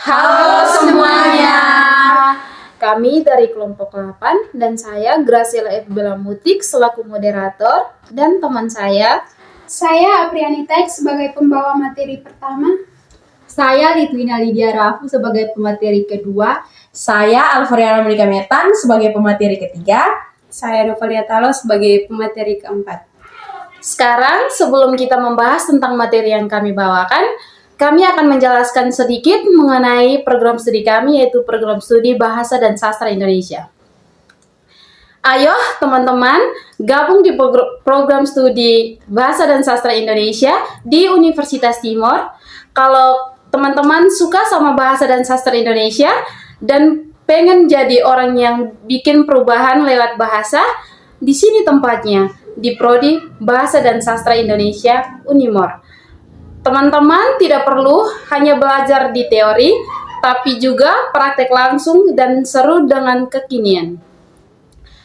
Halo semuanya. Kami dari kelompok 8 dan saya Graciela F. Belamutik selaku moderator dan teman saya Apriani Tek sebagai pembawa materi pertama. Saya Litwina Lydia Rafu sebagai pemateri kedua. Saya Alvariana Monika Metan sebagai pemateri ketiga. Saya Novalia Talo sebagai pemateri keempat. Sekarang sebelum kita membahas tentang materi yang kami bawakan, kami akan menjelaskan sedikit mengenai program studi kami, yaitu program studi Bahasa dan Sastra Indonesia. Ayo teman-teman gabung di program studi Bahasa dan Sastra Indonesia di Universitas Timor. Kalau teman-teman suka sama Bahasa dan Sastra Indonesia dan pengen jadi orang yang bikin perubahan lewat bahasa, di sini tempatnya, di Prodi Bahasa dan Sastra Indonesia Unimor. Teman-teman tidak perlu hanya belajar di teori, tapi juga praktek langsung dan seru dengan kekinian.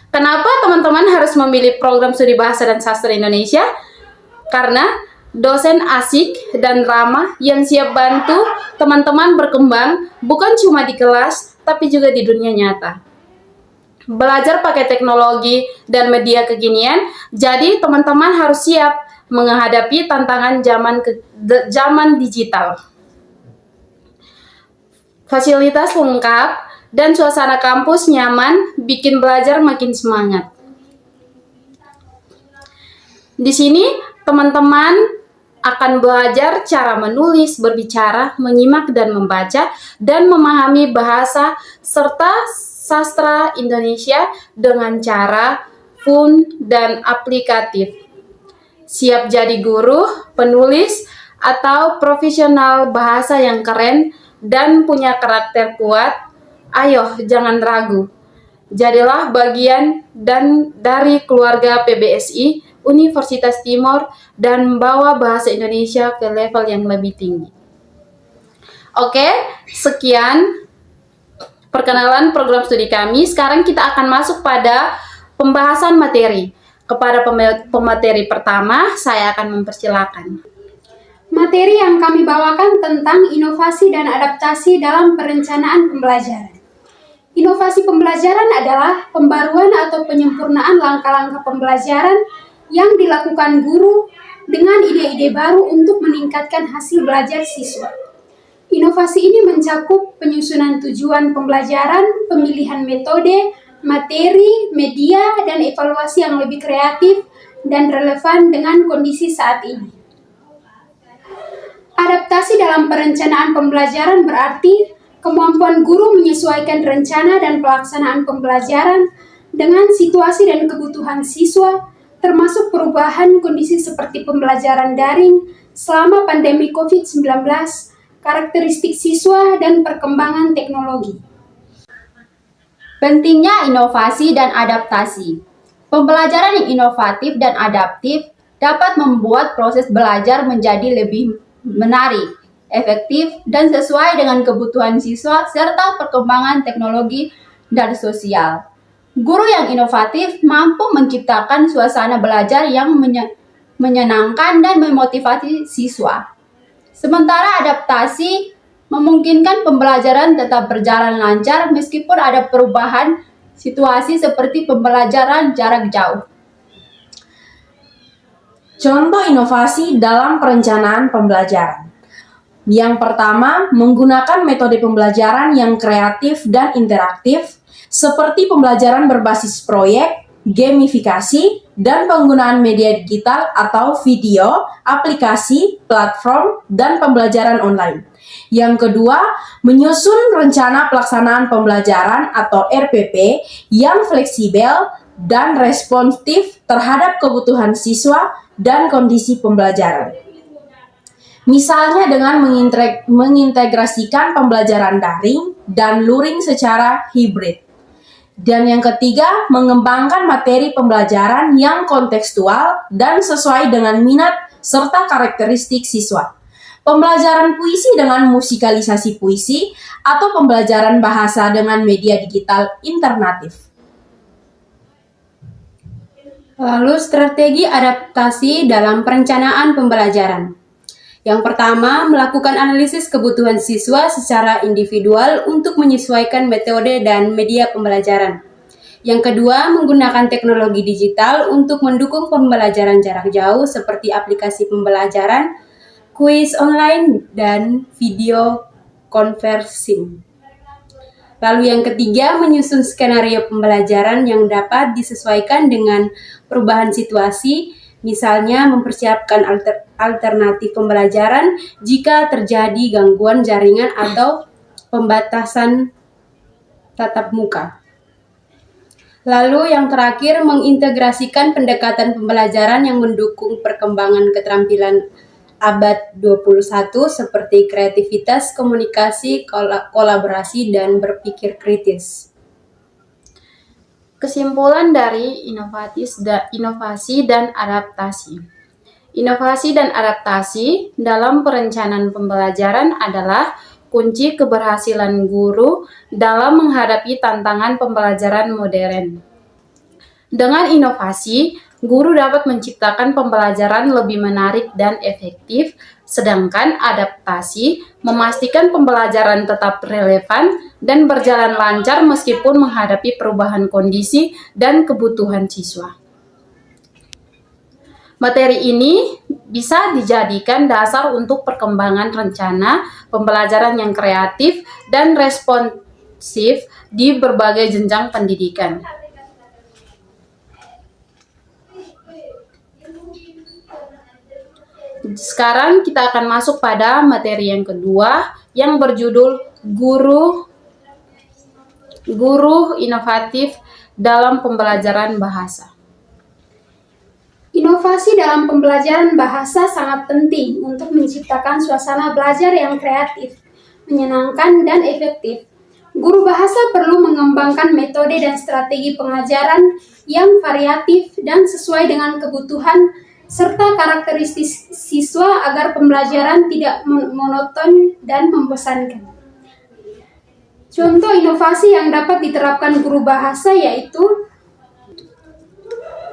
Kenapa teman-teman harus memilih program studi Bahasa dan Sastra Indonesia? Karena dosen asik dan ramah yang siap bantu teman-teman berkembang bukan cuma di kelas, tapi juga di dunia nyata. Belajar pakai teknologi dan media kekinian, jadi teman-teman harus siap menghadapi tantangan zaman digital. Fasilitas lengkap dan suasana kampus nyaman bikin belajar makin semangat. Di sini teman-teman akan belajar cara menulis, berbicara, menyimak dan membaca, dan memahami bahasa serta sastra Indonesia dengan cara fun dan aplikatif. Siap jadi guru, penulis, atau profesional bahasa yang keren dan punya karakter kuat? Ayo, jangan ragu. Jadilah bagian dari keluarga PBSI Universitas Timor dan bawa bahasa Indonesia ke level yang lebih tinggi. Oke, sekian perkenalan program studi kami. Sekarang kita akan masuk pada pembahasan materi. Kepada pemateri pertama, saya akan mempersilakan. Materi yang kami bawakan tentang inovasi dan adaptasi dalam perencanaan pembelajaran. Inovasi pembelajaran adalah pembaruan atau penyempurnaan langkah-langkah pembelajaran yang dilakukan guru dengan ide-ide baru untuk meningkatkan hasil belajar siswa. Inovasi ini mencakup penyusunan tujuan pembelajaran, pemilihan metode, materi, media, dan evaluasi yang lebih kreatif dan relevan dengan kondisi saat ini. Adaptasi dalam perencanaan pembelajaran berarti kemampuan guru menyesuaikan rencana dan pelaksanaan pembelajaran dengan situasi dan kebutuhan siswa, termasuk perubahan kondisi seperti pembelajaran daring selama pandemi COVID-19, karakteristik siswa, dan perkembangan teknologi. Pentingnya inovasi dan adaptasi. Pembelajaran yang inovatif dan adaptif dapat membuat proses belajar menjadi lebih menarik, efektif, dan sesuai dengan kebutuhan siswa serta perkembangan teknologi dan sosial. Guru yang inovatif mampu menciptakan suasana belajar yang menyenangkan dan memotivasi siswa. Sementara adaptasi memungkinkan pembelajaran tetap berjalan lancar meskipun ada perubahan situasi seperti pembelajaran jarak jauh. Contoh inovasi dalam perencanaan pembelajaran. Yang pertama, menggunakan metode pembelajaran yang kreatif dan interaktif, seperti pembelajaran berbasis proyek, gamifikasi, dan penggunaan media digital atau video, aplikasi, platform, dan pembelajaran online. Yang kedua, menyusun rencana pelaksanaan pembelajaran atau RPP yang fleksibel dan responsif terhadap kebutuhan siswa dan kondisi pembelajaran. Misalnya dengan mengintegrasikan pembelajaran daring dan luring secara hibrid. Dan yang ketiga, mengembangkan materi pembelajaran yang kontekstual dan sesuai dengan minat serta karakteristik siswa. Pembelajaran puisi dengan musikalisasi puisi atau pembelajaran bahasa dengan media digital alternatif. Lalu strategi adaptasi dalam perencanaan pembelajaran. Yang pertama, melakukan analisis kebutuhan siswa secara individual untuk menyesuaikan metode dan media pembelajaran. Yang kedua, menggunakan teknologi digital untuk mendukung pembelajaran jarak jauh seperti aplikasi pembelajaran, kuis online, dan video conferencing. Lalu yang ketiga, menyusun skenario pembelajaran yang dapat disesuaikan dengan perubahan situasi, misalnya mempersiapkan alternatif pembelajaran jika terjadi gangguan jaringan atau pembatasan tatap muka. Lalu yang terakhir, mengintegrasikan pendekatan pembelajaran yang mendukung perkembangan keterampilan abad 21 seperti kreativitas, komunikasi, kolaborasi, dan berpikir kritis. Kesimpulan dari inovasi dan adaptasi. Inovasi dan adaptasi dalam perencanaan pembelajaran adalah kunci keberhasilan guru dalam menghadapi tantangan pembelajaran modern. Dengan inovasi, guru dapat menciptakan pembelajaran lebih menarik dan efektif, sedangkan adaptasi memastikan pembelajaran tetap relevan dan berjalan lancar meskipun menghadapi perubahan kondisi dan kebutuhan siswa. Materi ini bisa dijadikan dasar untuk perkembangan rencana pembelajaran yang kreatif dan responsif di berbagai jenjang pendidikan. Sekarang kita akan masuk pada materi yang kedua yang berjudul Guru inovatif dalam pembelajaran bahasa. Inovasi dalam pembelajaran bahasa sangat penting untuk menciptakan suasana belajar yang kreatif, menyenangkan, dan efektif. Guru bahasa perlu mengembangkan metode dan strategi pengajaran yang variatif dan sesuai dengan kebutuhan serta karakteristik siswa agar pembelajaran tidak monoton dan membosankan. Contoh inovasi yang dapat diterapkan guru bahasa yaitu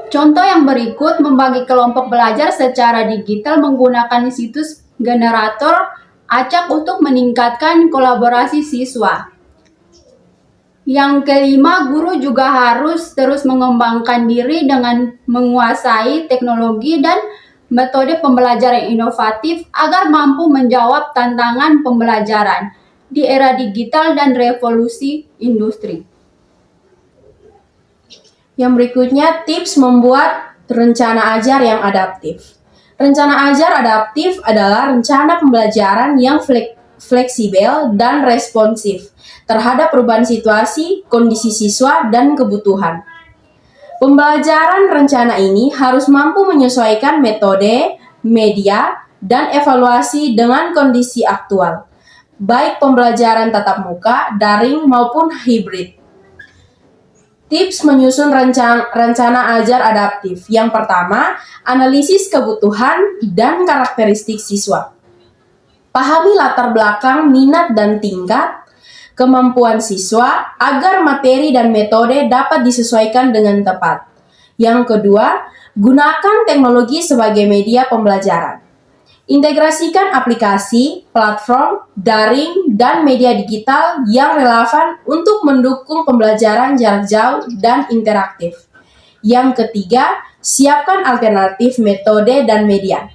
Contoh yang berikut membagi kelompok belajar secara digital menggunakan situs generator acak untuk meningkatkan kolaborasi siswa. Yang kelima, guru juga harus terus mengembangkan diri dengan menguasai teknologi dan metode pembelajaran inovatif agar mampu menjawab tantangan pembelajaran di era digital dan revolusi industri. Yang berikutnya, tips membuat rencana ajar yang adaptif. Rencana ajar adaptif adalah rencana pembelajaran yang fleksibel dan responsif terhadap perubahan situasi, kondisi siswa, dan kebutuhan. Pembelajaran rencana ini harus mampu menyesuaikan metode, media, dan evaluasi dengan kondisi aktual, baik pembelajaran tatap muka, daring, maupun hibrid. Tips menyusun rencana ajar adaptif. Yang pertama, analisis kebutuhan dan karakteristik siswa. Pahami latar belakang, minat, dan tingkat kemampuan siswa agar materi dan metode dapat disesuaikan dengan tepat. Yang kedua, gunakan teknologi sebagai media pembelajaran. Integrasikan aplikasi, platform, daring, dan media digital yang relevan untuk mendukung pembelajaran jarak jauh dan interaktif. Yang ketiga, siapkan alternatif metode dan media.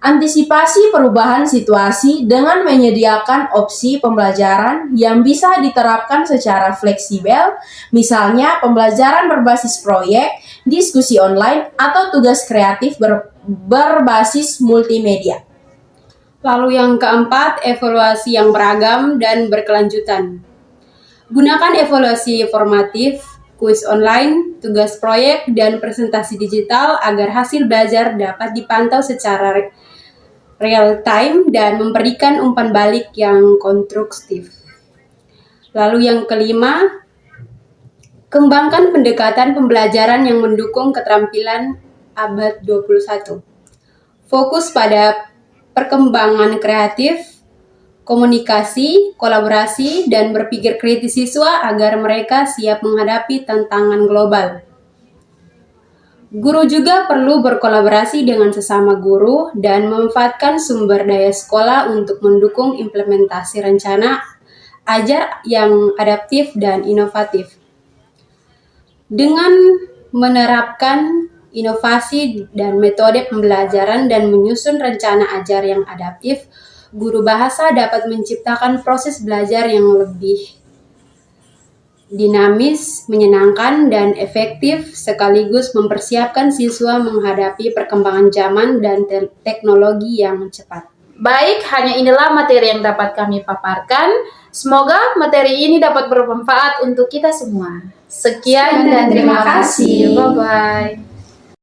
Antisipasi perubahan situasi dengan menyediakan opsi pembelajaran yang bisa diterapkan secara fleksibel, misalnya pembelajaran berbasis proyek, diskusi online, atau tugas kreatif berbasis multimedia. Lalu yang keempat, evaluasi yang beragam dan berkelanjutan. Gunakan evaluasi formatif, kuis online, tugas proyek, dan presentasi digital agar hasil belajar dapat dipantau secara real time dan memberikan umpan balik yang konstruktif. Lalu yang kelima, kembangkan pendekatan pembelajaran yang mendukung keterampilan abad 21. Fokus pada perkembangan kreatif, komunikasi, kolaborasi, dan berpikir kritis siswa agar mereka siap menghadapi tantangan global. Guru juga perlu berkolaborasi dengan sesama guru dan memanfaatkan sumber daya sekolah untuk mendukung implementasi rencana ajar yang adaptif dan inovatif. Dengan menerapkan inovasi dan metode pembelajaran dan menyusun rencana ajar yang adaptif, guru bahasa dapat menciptakan proses belajar yang lebih dinamis, menyenangkan, dan efektif, sekaligus mempersiapkan siswa menghadapi perkembangan zaman dan teknologi yang cepat. Baik, hanya inilah materi yang dapat kami paparkan. Semoga materi ini dapat bermanfaat untuk kita semua. Sekian dan terima kasih. Bye-bye.